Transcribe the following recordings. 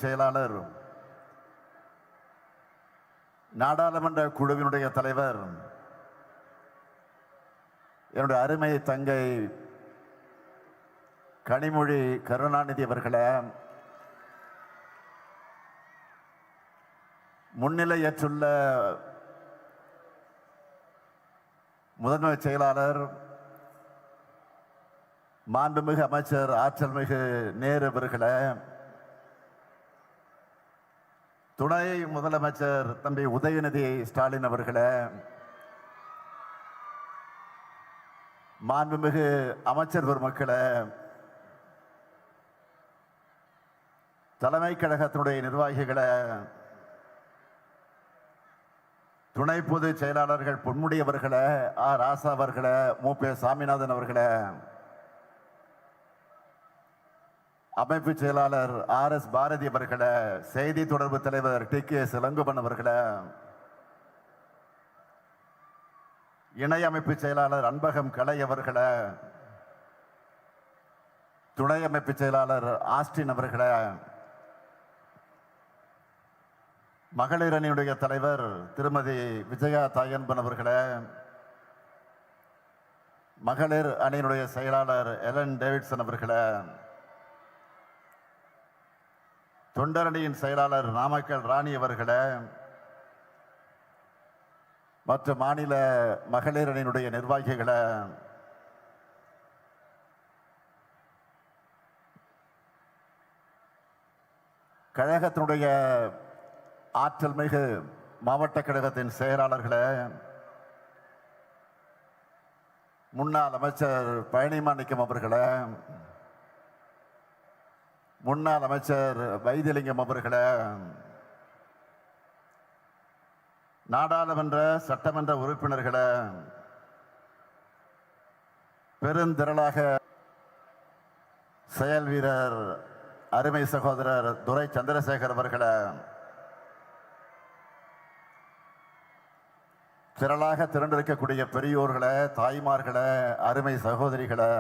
செயலாளர், நாடாளுமன்ற குழுவினுடைய தலைவர், என்னுடைய அருமை தங்கை கனிமொழி கருணாநிதி அவர்களை, முன்னிலையற்றுள்ள முதன்மை செயலாளர், மாண்புமிகு அமைச்சர் ஆற்றல் மிகு நேரு அவர்களை, துணை முதலமைச்சர் தம்பி உதயநிதி ஸ்டாலின் அவர்களை, மாண்புமிகு அமைச்சர் பெருமக்களை, தலைமை கழகத்தினுடைய நிர்வாகிகளை, துணை பொதுச் செயலாளர்கள் பொன்முடி அவர்களை, ராசா அவர்களை, மூப்பே சாமிநாதன் அவர்களை, அமைப்பு செயலாளர் RS பாரதி அவர்களை, செய்தி தொடர்பு தலைவர் TK இளங்கோவன் அவர்களை, இணை அமைப்பு செயலாளர் அன்பகம் கலை அவர்களை, துணை அமைப்பு செயலாளர் ஆஸ்டின் அவர்களை, மகளிர் அணியுடைய தலைவர் திருமதி விஜயா தாயன்பன் அவர்களை, மகளிர் அணியினுடைய செயலாளர் எலன் டேவிட்சன் அவர்களை, தொண்டரணியின் செயலாளர் நாமக்கல் ராணி அவர்களை, மற்ற மாநில மகளிர் அணியினுடைய நிர்வாகிகளை, கழகத்தினுடைய ஆற்றல் மிகு மாவட்ட கழகத்தின் செயலாளர்களை, முன்னாள் அமைச்சர் பழனிமாணிக்கம் அவர்களை, முன்னாள் அமைச்சர் வைத்திலிங்கம் அவர்களை, நாடாளுமன்ற சட்டமன்ற உறுப்பினர்களை, பெருந்திரளாக செயல் வீரர் அருமை சகோதரர் துரை சந்திரசேகர் அவர்களை, திரளாக திரண்டிருக்கக்கூடிய பெரியோர்களை, தாய்மார்களை, அருமை சகோதரிகளை,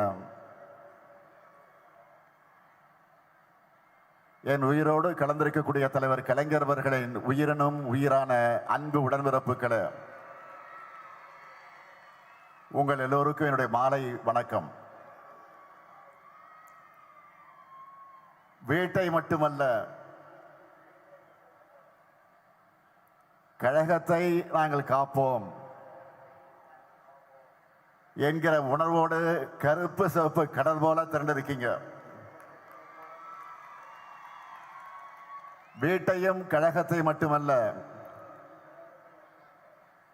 என் உயிரோடு கலந்திருக்கக்கூடிய தலைவர் கலைஞர் அவர்களின் உயிரினும் உயிரான அன்பு உடன்பிறப்புகளை, உங்கள் எல்லோருக்கும் என்னுடைய மாலை வணக்கம். வீட்டை மட்டுமல்ல, கழகத்தை நாங்கள் காப்போம் என்கிற உணர்வோடு கருப்பு சிவப்பு கடல் போல திரண்டிருக்கீங்க. வீட்டையும் கழகத்தை மட்டுமல்ல,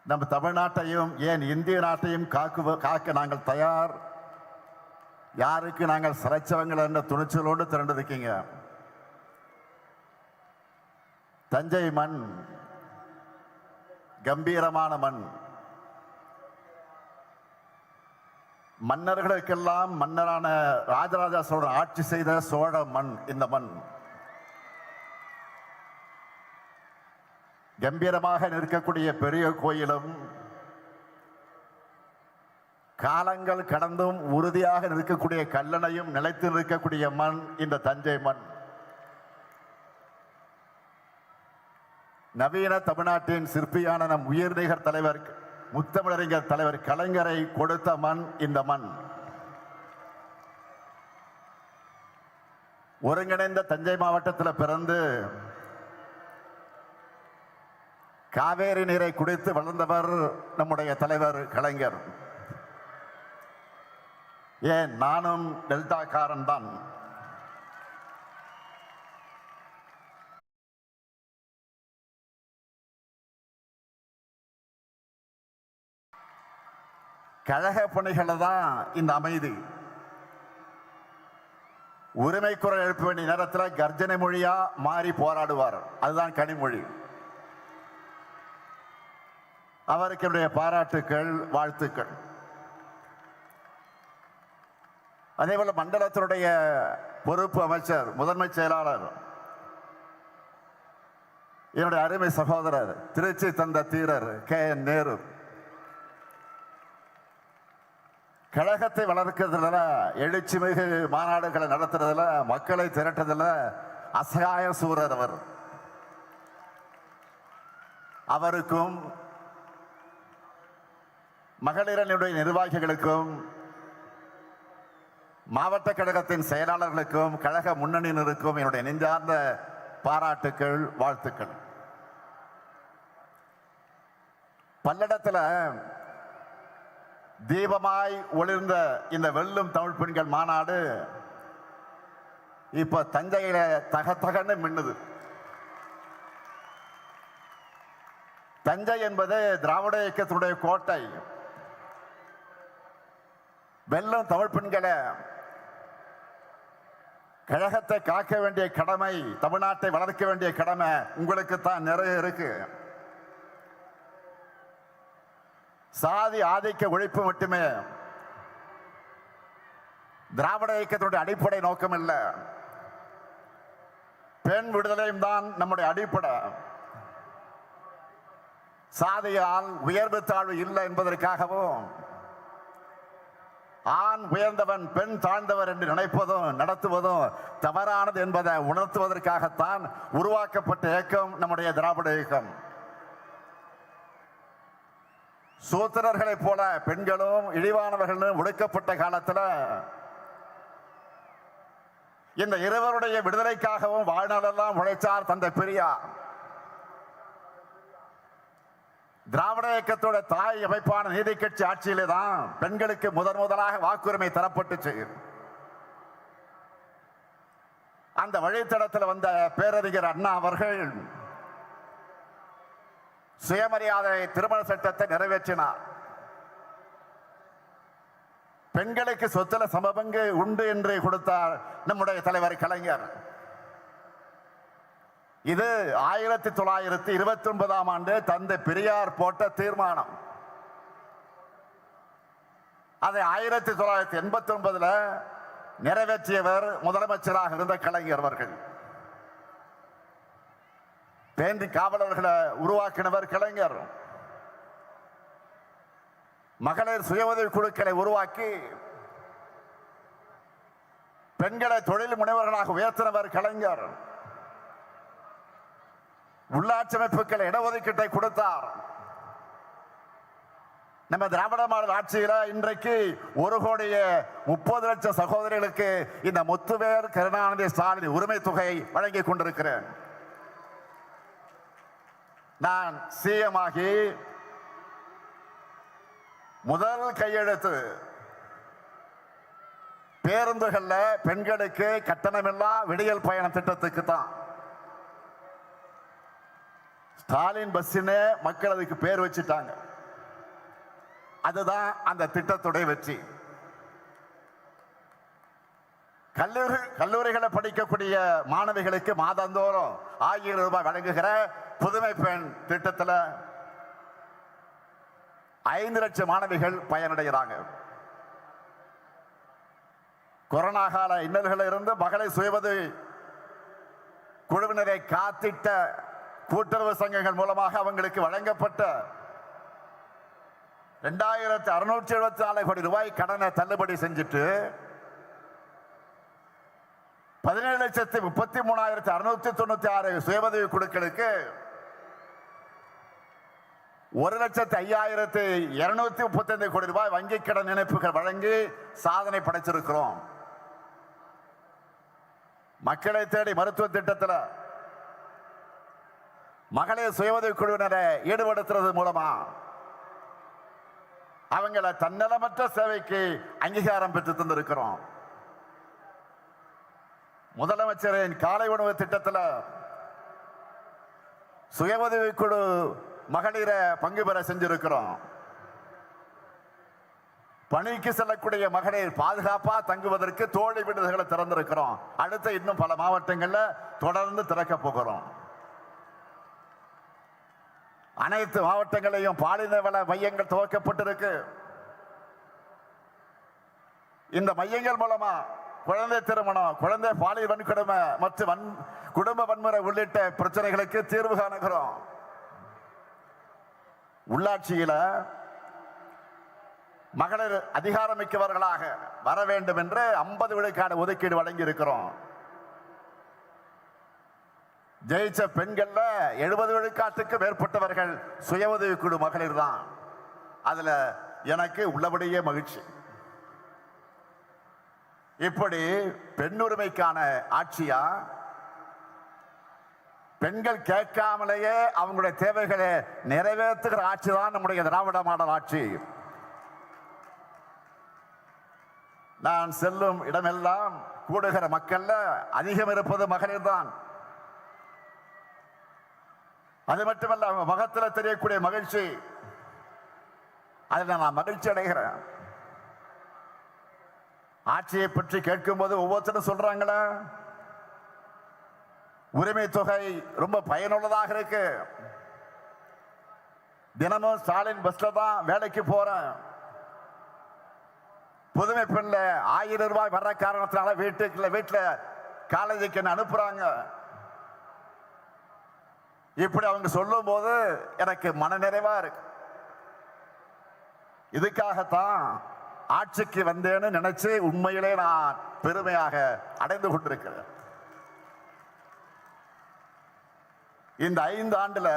நம்ம தமிழ்நாட்டையும் ஏன் இந்திய நாட்டையும் காக்க நாங்கள் தயார். யாருக்கு நாங்கள் சிறைச்சவங்கள் என்ற துணிச்சலோடு திரண்டிருக்கீங்க. தஞ்சை மண் கம்பீரமான மண், மன்னர்களுக்கெல்லாம் மன்னரான ராஜராஜ சோழன் ஆட்சி செய்த சோழ மண் இந்த மண். கம்பீரமாக நிற்கக்கூடிய பெரிய கோயிலும், காலங்கள் கடந்தும் உறுதியாக நிற்கக்கூடிய கல்லணையும் நிலைத்து நிற்கக்கூடிய மண் இந்த தஞ்சை மண். நவீன தமிழ்நாட்டின் சிற்பியான நம் உயிர்நிகர் தலைவர் முத்தமிழறிஞர் தலைவர் கலைஞரை கொடுத்த மண் இந்த மண். ஒருங்கிணைந்த தஞ்சை மாவட்டத்தில் பிறந்து காவேரி நீரை குடித்து வளர்ந்தவர் நம்முடைய தலைவர் கலைஞர். ஏன் நானும் டெல்டாக்காரன் தான். கழக பணிகளை தான் இந்த அமைதி. உரிமை குரல் எழுப்ப வேண்டிய நேரத்தில் கர்ஜனை மொழியா மாறி போராடுவார். அதுதான் கனிமொழி. அவருக்கு என்னுடைய பாராட்டுக்கள், வாழ்த்துக்கள். அதேபோல மண்டலத்தினுடைய பொறுப்பு அமைச்சர், முதன்மை செயலாளர், என்னுடைய அருமை சகோதரர், திருச்சி தந்த தீரர் KN நேரு, கழகத்தை வளர்க்கிறதுல, எழுச்சி மிகு மாநாடுகளை நடத்துறதுல, மக்களை திரட்டுறதுல அசகாய சூரர் அவர். அவருக்கும் மகளிரனுடைய நிர்வாகிகளுக்கும் மாவட்ட கழகத்தின் செயலாளர்களுக்கும் கழக முன்னணியினருக்கும் என்னுடைய நெஞ்சார்ந்த பாராட்டுக்கள், வாழ்த்துக்கள். பல்லடத்தில் தீபமாய் ஒளிர்ந்த இந்த வெல்லும் தமிழ் பெண்கள் மாநாடு இப்ப தஞ்சையில தகன்னு மின்னுது. தஞ்சை என்பது திராவிட இயக்கத்தினுடைய கோட்டை. வெல்லும் தமிழ் பெண்களை கழகத்தை காக்க வேண்டிய கடமை, தமிழ்நாட்டை வளர்க்க வேண்டிய கடமை உங்களுக்கு தான் நிறைய இருக்கு. சாதி ஆதிக்க ஒழிப்பு மட்டுமே திராவிட இயக்கத்தினுடைய அடிப்படை நோக்கம் இல்லை. பெண் விடுதலையும் தான் நம்முடைய அடிப்படை. சாதியால் உயர்வு தாழ்வு இல்லை என்பதற்காகவும் ஆண் உயர்ந்தவன் பெண் தாழ்ந்தவர் என்று நினைப்பதும் நடத்துவதும் தவறானது என்பதை உணர்த்துவதற்காகத்தான் உருவாக்கப்பட்ட இயக்கம் நம்முடைய திராவிட இயக்கம். சூத்திரர்களைப் போல பெண்களும் இழிவானவர்களும் ஒடுக்கப்பட்ட காலத்தில் இந்த இருவருடைய விடுதலைக்காகவும் வாழ்நாளெல்லாம் உழைச்சார் தந்தை பெரியார். திராவிட இயக்கத்தோட தாய் அமைப்பான நீதி கட்சி ஆட்சியிலே தான் பெண்களுக்கு முதலாக வாக்குரிமை தரப்பட்டுச்சு. அந்த வழித்தடத்தில் வந்த பேரறிஞர் அண்ணா அவர்கள் சுயமரியாதை திருமண சட்டத்தை நிறைவேற்றினார். பெண்களுக்கு சொத்துல சமபங்கு உண்டு என்று கொடுத்தார் நம்முடைய தலைவர் கலைஞர். இது 1929ஆம் ஆண்டு தந்தை பெரியார் போட்ட தீர்மானம். அதை 1989 நிறைவேற்றியவர் முதலமைச்சராக இருந்த கலைஞர் அவர்கள். பேண்டி காவலர்களை உருவாக்கினவர் கலைஞர். மகளிர் சுய உதவி குழுக்களை உருவாக்கி பெண்களை தொழில் முனைவர்களாக உயர்த்தினவர் கலைஞர். உள்ளாட்சி அமைப்புகள் இடஒதுக்கீட்டை கொடுத்தார். நம்ம திராவிட மாடல் ஆட்சியில இன்றைக்கு 1,30,00,000 சகோதரிகளுக்கு இந்த முத்துவேல் கருணாநிதி ஸ்டாலின் உரிமை தொகை வழங்கி கொண்டிருக்கிறேன். நான் சிஎம் ஆகி முதல் கையெழுத்து பேருந்துகள்ல பெண்களுக்கு கட்டணமில்லா விடியல் பயண திட்டத்துக்கு தான். ஸ்டாலின் பஸ்ஸுன்னு மக்கள் அதுக்கு பேர் வச்சுட்டாங்க. அதுதான் அந்த திட்டத்துடைய வெற்றி. கல்லூரிகளை படிக்கக்கூடிய மாணவிகளுக்கு மாதந்தோறும் 1000 ரூபாய் வழங்குகிற புதுமை பெண் திட்டத்தில் 5 லட்சம் மாணவிகள் பயனடைகிறாங்க. கொரோனா கால இன்னல்களில் இருந்து மகளிர் சுயஉதவி குழுவினரை காத்திட்ட கூட்டுறவு சங்கங்கள் மூலமாக அவங்களுக்கு வழங்கப்பட்ட 2674 கோடி ரூபாய் கடனை தள்ளுபடி செஞ்சுட்டு 17,33,696 சுயஉதவி குழுக்களுக்கு 1,05,235 கோடி ரூபாய் வங்கி கடன் இணைப்புகள் வழங்கி சாதனை படைச்சிருக்கிறோம். மக்களை தேடி மருத்துவ திட்டத்தில் மகளிர் சுயஉதவி குழுவினரை ஈடுபடுத்துறது மூலமா அவங்கள தன்னலமற்ற சேவைக்கு அங்கீகாரம் பெற்று தந்திருக்கிறோம். முதலமைச்சரின் காலை உணவு திட்டத்தில் சுயஉதவி குழு மகளிரை பங்கு பெற செஞ்சிருக்கிறோம். பணிக்கு செல்லக்கூடிய மகளிர் பாதுகாப்பா தங்குவதற்கு தோழி விடுதிகளை திறந்திருக்கிறோம். அடுத்த இன்னும் பல மாவட்டங்களில் தொடர்ந்து திறக்க போகிறோம். அனைத்து மாவட்டங்களையும் பாலின வள மையங்கள் துவக்கப்பட்டிருக்கு. இந்த மையங்கள் மூலமா குழந்தை திருமணம், குழந்தை பாலியல் வன்கொடுமை மற்றும் குடும்ப வன்முறை உள்ளிட்ட பிரச்சனைகளுக்கு தீர்வு காணுகிறோம். உள்ளாட்சியில மகளிர் அதிகாரமிக்கவர்களாக வர வேண்டும் என்று 50 விழுக்காடு ஒதுக்கீடு வழங்கி இருக்கிறோம். ஜெயிச்ச பெண்கள்ல 70 விழுக்காட்டுக்கு மேற்பட்டவர்கள் சுய உதவிக்குழு மகளிர் தான். அதுல எனக்கு உள்ளபடியே மகிழ்ச்சி. இப்படி பெண்ணுரிமைக்கான ஆட்சியா, பெண்கள் கேட்காமலேயே அவங்களுடைய தேவைகளை நிறைவேற்றுகிற ஆட்சி தான் நம்முடைய திராவிட மாடல் ஆட்சி. நான் செல்லும் இடமெல்லாம் கூடுகிற மக்கள்ல அதிகம் இருப்பது மகளிர் தான். அது மட்டுமல்ல, அவங்க முகத்தில் தெரியக்கூடிய மகிழ்ச்சி, அதில் நான் மகிழ்ச்சி அடைகிறேன். ஆட்சியை பற்றி கேட்கும் போது ஒவ்வொருத்தரும் சொல்றாங்களே, உரிமை தொகை ரொம்ப பயனுள்ளதாக இருக்கு, தினமும் ஸ்டாலின் பஸ்ல தான் வேலைக்கு போறேன், புதுமை பெண்ல 1000 ரூபாய் வர்ற காரணத்தினால வீட்டுல காலேஜுக்கு என்ன அனுப்புறாங்க. இப்படி அவங்க சொல்லும் போது எனக்கு மனநிறைவா இருக்கு. இதுக்காகத்தான் ஆட்சிக்கு வந்தேன்னு நினைச்சு உண்மையிலே நான் பெருமையாக அடைந்து கொண்டிருக்கிறேன். இந்த 5 ஆண்டுல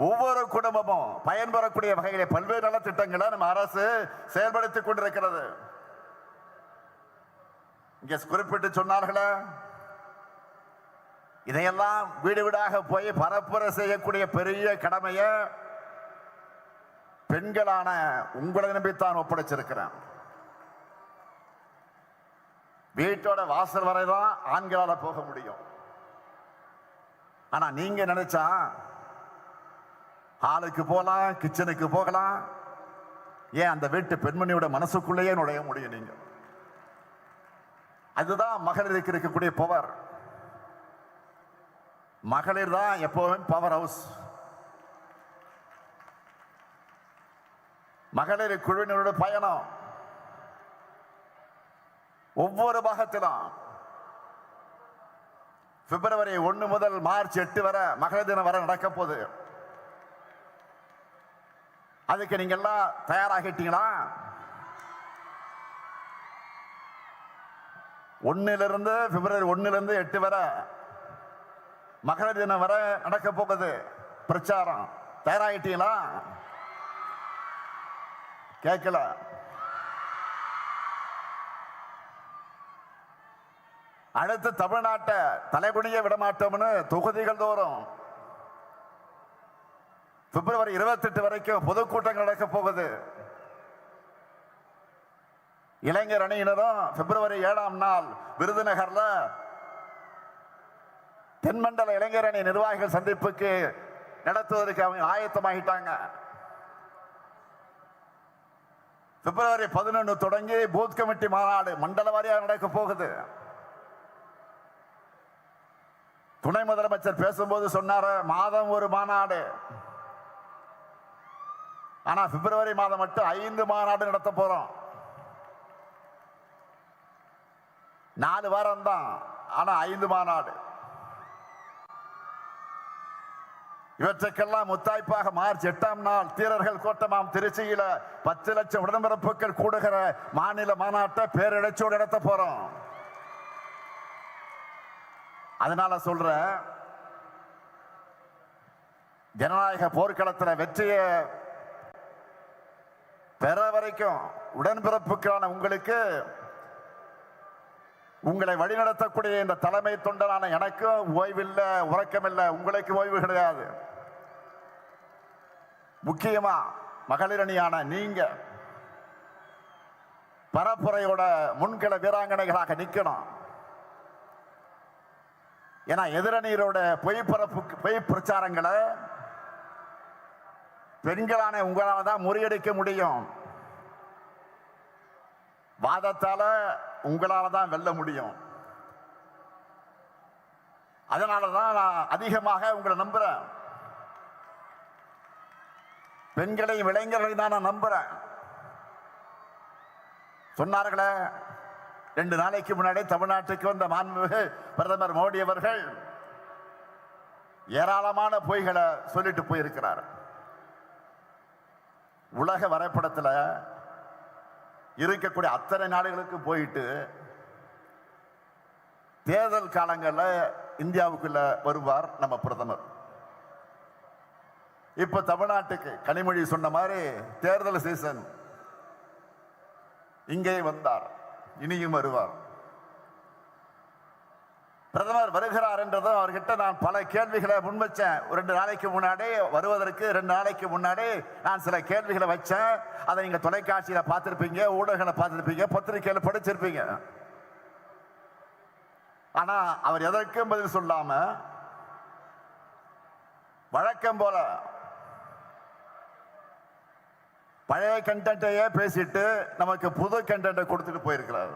ஒவ்வொரு குடும்பமும் பயன்பெறக்கூடிய வகையிலே பல்வேறு நல திட்டங்களை நம்ம அரசு செயல்படுத்திக் கொண்டிருக்கிறது. இங்க குறிப்பிட்டு சொன்னார்களே, இதையெல்லாம் வீடு வீடாக போய் பரப்புரை செய்யக்கூடிய பெரிய கடமையை பெண்களான உங்களை நம்பித்தான் ஒப்படைச்சிருக்கிறேன். வீட்டோட வாசல் வரைதான் ஆண்களால போக முடியும். ஆனா நீங்க நினைச்சா ஹாலுக்கு போகலாம், கிச்சனுக்கு போகலாம், ஏன் அந்த வீட்டு பெண்மணியோட மனசுக்குள்ளேயே நுழைய முடியும். நீங்க அதுதான் மகளிருக்கு இருக்கக்கூடிய பவர். மகளிர் தான் எப்பவும் பவர் ஹவுஸ். மகளிர் குழுவினரோட பயணம் ஒவ்வொரு பாகத்திலும் பிப்ரவரி 1 முதல் மார்ச் 8 வரை மகளிர் தினம் வரை நடக்க போகுது. அதுக்கு நீங்க எல்லாம் தயாராகிட்டீங்களா? 1 பிப்ரவரி 1 8 வரை மகளிர் தினம் வரை நடக்க போகுது பிரச்சாரம். தயாராகிட்டீங்களா? கேட்கல. அடுத்து தமிழ்நாட்டை தலைகுனிய விடமாட்டோம்னு தொகுதிகள் தோறும் பிப்ரவரி 28 வரைக்கும் பொதுக்கூட்டங்கள் நடக்க போகுது. இளைஞர் அணியினரும் பிப்ரவரி 7ஆம் நாள் விருதுநகர்ல தென்மண்டல இளைஞர் அணி நிர்வாகிகள் சந்திப்புக்கு நடத்துவதற்கு அவங்க ஆயத்தமாகிட்டாங்க. பிப்ரவரி 11 தொடங்கி பூத் கமிட்டி மாநாடு மண்டல வாரியாக நடக்க போகுது. துணை முதலமைச்சர் பேசும்போது சொன்னாரு, மாதம் ஒரு மாநாடு. ஆனா பிப்ரவரி மாதம் மட்டும் 5 மாநாடு நடத்த போறோம். 4 வாரம் தான், ஆனா 5 மாநாடு. இவற்றுக்கெல்லாம் முத்தாய்ப்பாக மார்ச் 8ஆம் நாள் தீரர்கள் கோட்டமாம் திருச்சியில 10 லட்சம் உடன்பிறப்புகள் கூடுகிற மாநில மாநாட்டை பேரிழச்சோடு நடத்த போறோம். அதனால சொல்ற, ஜனநாயக போர்க்களத்தில் வெற்றியை பெற வரைக்கும் உடன்பிறப்புக்கான உங்களுக்கு, உங்களை வழிநடத்தக்கூடிய இந்த தலைமை தொண்டரான எனக்கும் ஓய்வில்லை, உறக்கமில்லை. உங்களுக்கு ஓய்வு கிடையாது. முக்கியமா மகளிர் அணியான நீங்க பரப்புரையோட முன்கள வீராங்கனைகளாக நிக்கணும். ஏன்னா எதிரணியரோட பொய் பிரச்சாரங்களை பெண்களான உங்களால தான் முறியடிக்க முடியும். வாதத்தால உங்களால தான் வெல்ல முடியும். அதனாலதான் நான் அதிகமாக உங்களை நம்புறேன். பெண்களையும் இளைஞர்களையும் தான் நான் நம்புறேன். சொன்னார்களே, 2 நாளைக்கு முன்னாடி தமிழ்நாட்டுக்கு வந்த மாண்புமிகு பிரதமர் மோடி அவர்கள் ஏராளமான பொய்களை சொல்லிட்டு போயிருக்கிறார். உலக வரைபடத்தில் இருக்கக்கூடிய அத்தனை நாடுகளுக்கு போயிட்டு தேர்தல் காலங்களில் இந்தியாவுக்குள்ள வருவார் நம்ம பிரதமர். இப்ப தமிழ்நாட்டுக்கு கனிமொழி சொன்ன மாதிரி தேர்தல் சீசன் இங்கே வந்தார், இனியும் வருவார். பிரதமர் வருகிறார் என்றதும் அவர்கிட்ட நான் பல கேள்விகளை முன்வச்சேன். 2 நாளைக்கு முன்னாடி வருவதற்கு 2 நாளைக்கு முன்னாடி நான் சில கேள்விகளை வச்சேன். அதை நீங்க தொலைக்காட்சியில பார்த்திருப்பீங்க, ஊடகங்களை பார்த்திருப்பீங்க, பத்திரிகையில படிச்சிருப்பீங்க. ஆனா அவர் எதற்கும் பதில் சொல்லாம வழக்கம் போல பழைய கண்டென்ட்டையே பேசிட்டு நமக்கு புது கண்டென்ட்டை கொடுத்துட்டு போயிருக்கிறார்.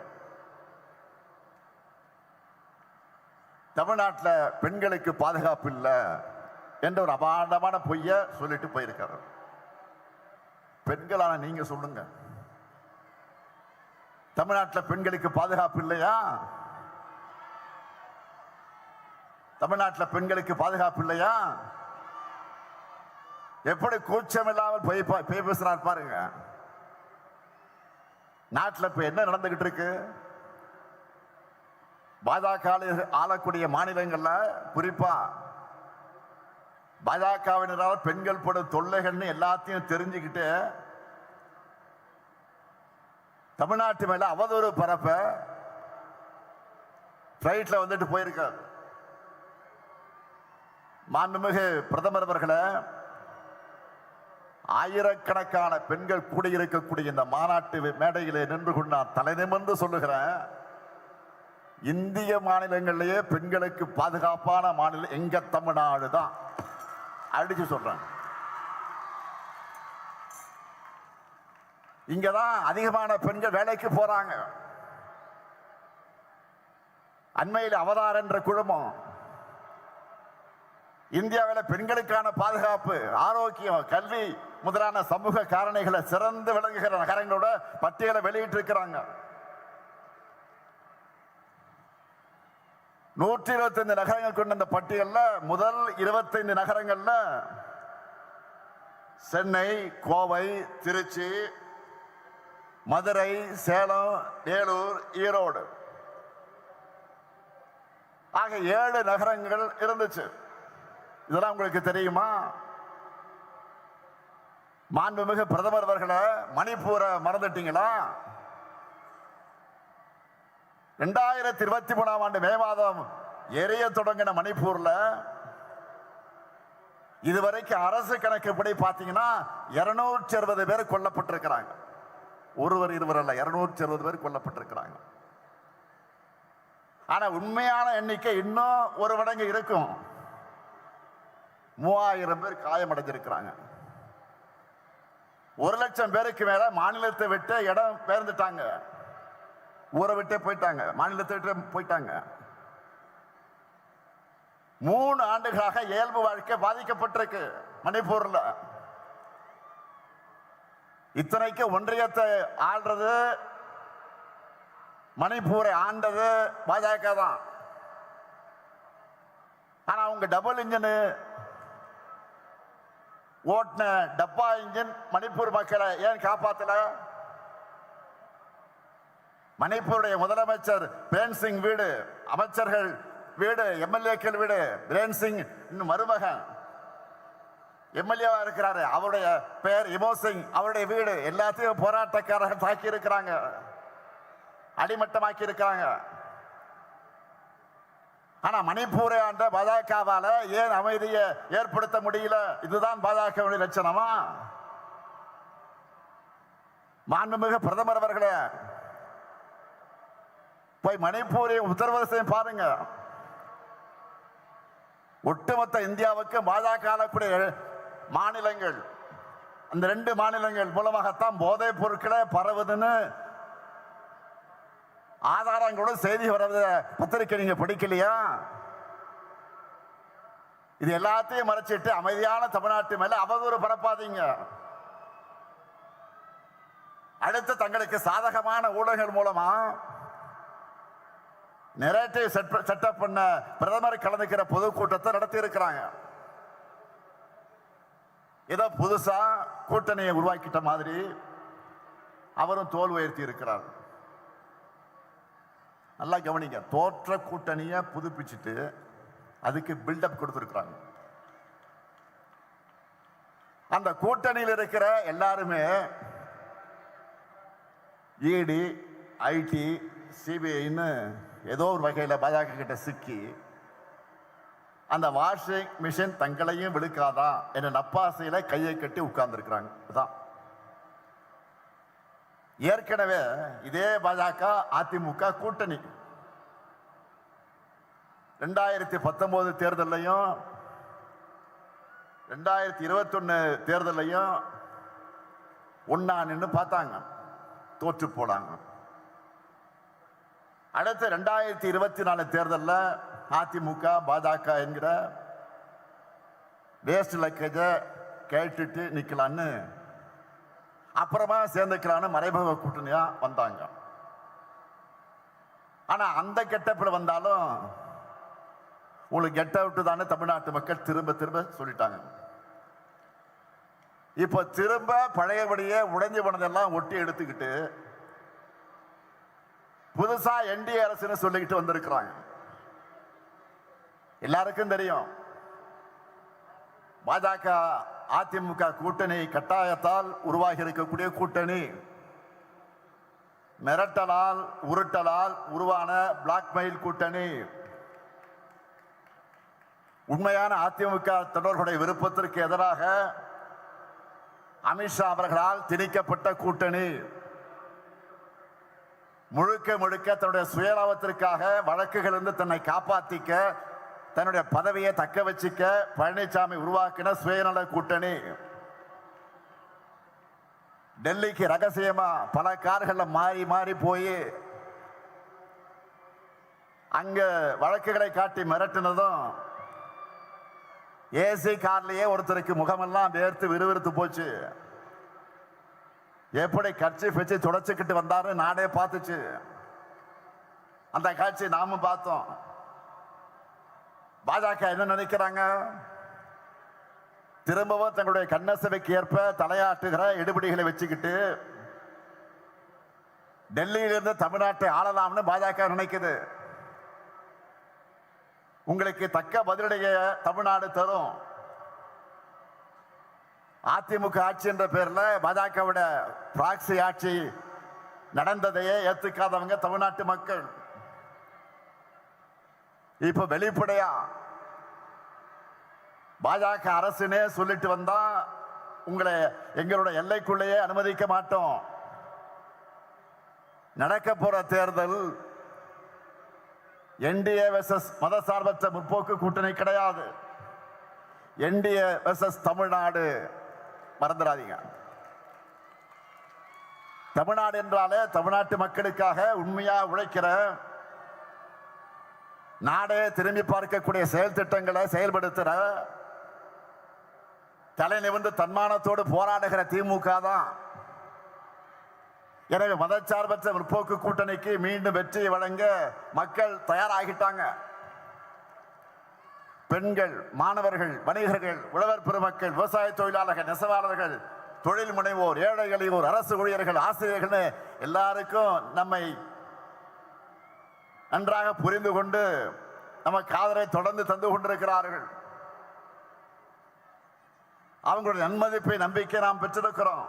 தமிழ்நாட்டில் பெண்களுக்கு பாதுகாப்பு இல்லை என்ற ஒரு அபாண்டமான பொய்ய சொல்லிட்டு போயிருக்காரு. பெண்களான நீங்க சொல்லுங்க, தமிழ்நாட்டில் பெண்களுக்கு பாதுகாப்பு இல்லையா? தமிழ்நாட்டில் பெண்களுக்கு பாதுகாப்பு இல்லையா? எப்படி கூச்சம் இல்லாமல் போய் பேசுறார் பாருங்க. நாட்டில் இப்ப என்ன நடந்துகிட்டு இருக்கு? பாஜக ஆளக்கூடிய மாநிலங்கள்ல குறிப்பா பாஜகவினரால் பெண்கள் படும் தொல்லைகள்னு எல்லாத்தையும் தெரிஞ்சுக்கிட்டு தமிழ்நாட்டு மேல அவதூறு பரப்ப பிளைட்ல வந்துட்டு போயிருக்காரு. மாண்புமிகு பிரதமர் அவர்களே, ஆயிரக்கணக்கான பெண்கள் கூடியிருக்கக்கூடிய இந்த மாநாட்டு மேடையிலே நின்று கொண்டு நான் தலை நிமிர்ந்து சொல்லுகிறேன், இந்திய மாநிலங்களிலேயே பெண்களுக்கு பாதுகாப்பான மாநிலம் எங்க தமிழ்நாடு தான். அடிச்சு சொல்றேன். இங்கதான் அதிகமான பெண்கள் வேலைக்கு போறாங்க. அண்மையில் அவதார் என்ற குழுமம் இந்தியாவில் பெண்களுக்கான பாதுகாப்பு, ஆரோக்கியம், கல்வி முதலான சமூக காரணிகளை சிறந்து விளங்குகிற நகரங்களோட பட்டியலை வெளியிட்டு இருக்கிறாங்க. 125 நகரங்கள் கொண்ட இந்த பட்டியலில் முதல் 25 நகரங்கள்ல சென்னை, கோவை, திருச்சி, மதுரை, சேலம், வேலூர், ஈரோடு ஆக 7 நகரங்கள் இருந்துச்சு. இதெல்லாம் உங்களுக்கு தெரியுமா? மாண்புமிகு பிரதமர் அவர்களே, மணிப்பூரை மறந்துட்டீங்களா? 2023 மே மாதம் எரிய தொடங்கின மணிப்பூர்ல இதுவரைக்கும் அரசு கணக்குப்படி பாத்தீங்கன்னா 260 பேர் கொல்லப்பட்டிருக்கிறாங்க. ஒருவர் இருவர் அல்ல, 260 பேர் கொல்லப்பட்டிருக்கிறாங்க. ஆனா உண்மையான எண்ணிக்கை இன்னும் ஒரு மடங்கு இருக்கும். 3000 பேர் காயமடைஞ்சிருக்கிறாங்க. 1 லட்சம் பேருக்கு மேல மாநிலத்தை விட்டு இடம் பெயர்ந்துட்டாங்க, ஊரை விட்டே போயிட்டாங்க, மாநிலத்தை விட்டு போயிட்டாங்க. 3 ஆண்டுகளாக இயல்பு வாழ்க்கை பாதிக்கப்பட்டிருக்கு மணிப்பூர்ல. இத்தனைக்கு ஒன்றியத்தை ஆள்றது, மணிப்பூரை ஆண்டது பாஜக தான். ஆனா அவங்க டபுள் இன்ஜின் ஓட்டின டப்பா இன்ஜின் மணிப்பூர் மக்களை ஏன் காப்பாத்தல? மணிப்பூருடைய முதலமைச்சர் பிரேன் சிங் வீடு, அமைச்சர்கள் வீடு, எம்எல்ஏக்கள் வீடு, பிரேன் சிங் மருமகன் எம்எல்ஏவா இருக்கிறாரு, அவருடைய பெயர் இமோ சிங், அவருடைய வீடு எல்லாத்தையும் போராட்டக்காரர்கள் தாக்கி இருக்கிறாங்க, அடிமட்டமாக்கி இருக்கிறாங்க. ஆனா மணிப்பூரை ஆண்ட பாஜகவால ஏன் அமைதியை ஏற்படுத்த முடியல? இதுதான் பாஜகவுடைய லட்சணமா? மாண்புமிகு பிரதமர் அவர்களே, போய் மணிப்பூரை உத்தரப்பிரதேசம் பாருங்க. ஒட்டுமொத்த இந்தியாவுக்கு பாஜக ஆளக்கூடிய மாநிலங்கள், அந்த 2 மாநிலங்கள் மூலமாகத்தான் போதைப் பொருட்களை பரவுதுன்னு ஆதாரங்களோட செய்தி வர்றது பத்திரிகை நீங்க படிக்கலையா? இது எல்லாத்தையும் மறைச்சிட்டு அமைதியான தமிழ்நாட்டு மேல அவதூறு பரப்பாதீங்க. அடுத்து தங்களுக்கு சாதகமான ஊடகங்கள் மூலமா நெரேட்டிவ் செட்டப் பண்ண பிரதமர் கலந்துக்கிற பொதுக்கூட்டத்தை நடத்தி இருக்கிறாங்க. ஏதோ புதுசா கூட்டணியை உருவாக்கிட்ட மாதிரி அவரும் தோல் உயர்த்தி இருக்கிறார். நல்லா கவனிங்க, தோற்ற கூட்டணியை புதுப்பிச்சுட்டு அதுக்கு பில்டப் கொடுத்துருக்குறாங்க. அந்த கூட்டணியில் இருக்கிற எல்லாருமே இடி, ஐடி, சிபிஐன்னு ஏதோ ஒரு வகையில் பாஜக கிட்ட சிக்கி அந்த வாஷிங் மிஷின் தங்களையும் விழுக்காதான் என்ற நப்பாசையில கையை கட்டி உட்கார்ந்து இருக்கிறாங்க. ஏற்கனவே இதே பாஜக அதிமுக கூட்டணி 2019 தேர்தலையும் 2021 தேர்தலையும் ஒன்னா நின்று பார்த்தாங்க, தோற்று போனாங்க. அடுத்து 2024 தேர்தலில் அதிமுக பாஜக என்கிற வேஸ்ட் லக்கேஜ கேட்டுட்டு நிக்கலான்னு அப்புறமா சேர்ந்துக்கலான்னு மறைமுக கூட்டணியா வந்தாங்க. ஆனா அந்த கெட்டப்பில் வந்தாலும் உங்களுக்கு கெட் அவுட் தானே தமிழ்நாட்டு மக்கள் திரும்ப திரும்ப சொல்லிட்டாங்க. இப்ப திரும்ப பழையபடியே உடைஞ்சு போனதெல்லாம் ஒட்டி எடுத்துக்கிட்டு புதுசா என்டிஏ அரசுன்னு சொல்லிக்கிட்டு வந்திருக்கிறாங்க. எல்லாருக்கும் தெரியும் பாஜக அதிமுக கூட்டணி கட்டாயத்தால் உருவாகி இருக்கக்கூடிய கூட்டணி, மிரட்டலால் உருட்டலால் உருவான பிளாக்மெயில் கூட்டணி, உண்மையான அதிமுக தொடர்களுடைய விருப்பத்திற்கு எதிராக அமித்ஷா அவர்களால் திணிக்கப்பட்ட கூட்டணி, முழுக்க முழுக்க தன்னுடைய சுயலாபத்திற்காக வழக்குகளிலிருந்து தன்னை காப்பாற்றிக்க, தன்னுடைய பதவியை தக்க வச்சுக்க பழனிசாமி உருவாக்கின சுயநல கூட்டணி. டெல்லிக்கு ரகசியமா பல கார்கள்ல மாறி மாறி போய் அங்க வழக்குகளை காட்டி மிரட்டினதும், ஏசி கார்லயே ஒருத்தருக்கு முகமெல்லாம் வேர்த்து விறுவிறுத்து போச்சு. எப்படி கட்சி வச்சு தொடச்சுக்கிட்டு வந்தாரு நாடே பார்த்துச்சு. அந்த காட்சி நாமும் பார்த்தோம். பாஜக என்ன நினைக்கிறாங்க? திரும்பவும் தங்களுடைய கண்ணசவைக்கு ஏற்ப தலையாட்டுகிற எடுபடிகளை வச்சுக்கிட்டு டெல்லியிலிருந்து தமிழ்நாட்டை ஆளலாம்னு பாஜக நினைக்குது. உங்களுக்கு தக்க பதிலடைய தமிழ்நாடு தரும். அதிமுக ஆட்சி என்ற பேர்ல பாஜகவோட பிராக்சி ஆட்சி நடந்ததையே ஏத்துக்காதவங்க தமிழ்நாட்டு மக்கள். இப்ப வெளிப்படையா பாஜக அரசுனே சொல்லிட்டு வந்தா உங்களை எங்களோட எல்லைக்குள்ளேயே அனுமதிக்க மாட்டோம். நடக்க போற தேர்தல் என்டிஏ வெர்சஸ் மதசார்பற்ற முற்போக்கு கூட்டணி கிடையாது. NDA versus Tamil Nadu. மறந்துடாதீங்க. தமிழ்நாடு என்றாலே தமிழ்நாட்டு மக்களுக்காக உண்மையா உழைக்கிற, நாடே திரும்பி பார்க்கக்கூடிய செயல் திட்டங்களை செயல்படுத்துற, தலை நிமிர்ந்து தன்மானத்தோடு போராடுகிற திமுக தான். எனவே மதச்சார்பற்ற முற்போக்கு கூட்டணிக்கு மீண்டும் வெற்றியை வழங்க மக்கள் தயாராகிட்டாங்க. பெண்கள், மாணவர்கள், வணிகர்கள், உழவர் பெருமக்கள், விவசாய தொழிலாளர்கள், நெசவாளர்கள், தொழில் முனைவோர், ஏழை எளியோர், அரசு ஊழியர்கள், ஆசிரியர்கள் எல்லாருக்கும் நம்மை நன்றாக புரிந்து கொண்டு நமக்கு ஆதரவை தொடர்ந்து தந்து கொண்டிருக்கிறார்கள். அவங்களுடைய நன்மதிப்பை, நம்பிக்கை நாம் பெற்றிருக்கிறோம்.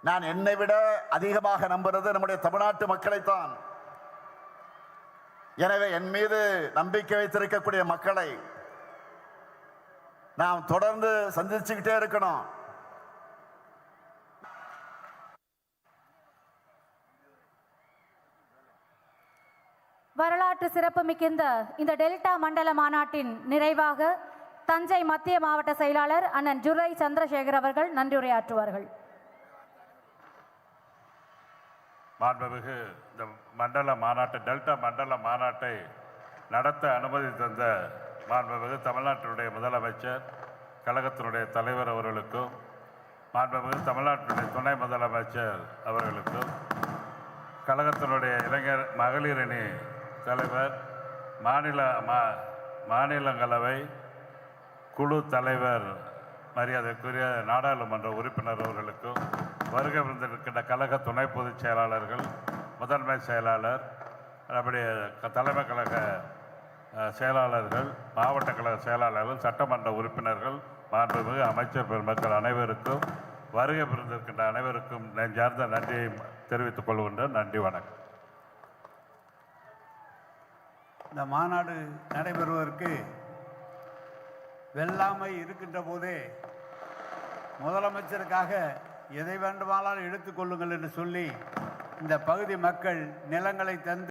நான் என்னை விட அதிகமாக நம்புறது நம்முடைய தமிழ்நாட்டு மக்களைத்தான். எனவே என் மீது நம்பிக்கை வைத்திருக்கக்கூடிய மக்களை நாம் தொடர்ந்து சந்திச்சுக்கிட்டே இருக்கணும். வரலாற்று சிறப்புமிக்க இந்த டெல்டா மண்டல மாநாட்டின் நிறைவாக தஞ்சை மத்திய மாவட்ட செயலாளர் அண்ணன் ஜுரை சந்திரசேகர் அவர்கள் நன்றியுரையாற்றுவார்கள். மாண்புமிகு இந்த மண்டல மாநாட்டை, டெல்டா மண்டல மாநாட்டை நடத்த அனுமதி தந்த மாண்புமிகு தமிழ்நாட்டினுடைய முதலமைச்சர், கழகத்தினுடைய தலைவர் அவர்களுக்கும், மாண்புமிகு தமிழ்நாட்டினுடைய துணை முதலமைச்சர் அவர்களுக்கும், கழகத்தினுடைய இளைஞர் மகளிர் அணி தலைவர், மாநிலங்களவை குழு தலைவர், மரியாதைக்குரிய நாடாளுமன்ற உறுப்பினர் அவர்களுக்கும், வருகை வந்திருக்கின்ற கழக துணை பொதுச் செயலாளர்கள், முதன்மை செயலாளர், நம்முடைய தலைமை கழக செயலாளர்கள், மாவட்ட கழக செயலாளர்கள், சட்டமன்ற உறுப்பினர்கள், மாண்புமிகு அமைச்சர் பெருமக்கள் அனைவருக்கும், வருகை புரிந்திருக்கின்ற அனைவருக்கும் நெஞ்சார்ந்த நன்றியை தெரிவித்துக் கொள்கின்றேன். நன்றி, வணக்கம். இந்த மாநாடு நடைபெறுவதற்கு வெள்ளாமை இருக்கின்ற போதே முதலமைச்சருக்காக எதை வேண்டுமானாலும் எடுத்துக்கொள்ளுங்கள் என்று சொல்லி இந்த பகுதி மக்கள் நிலங்களை தந்து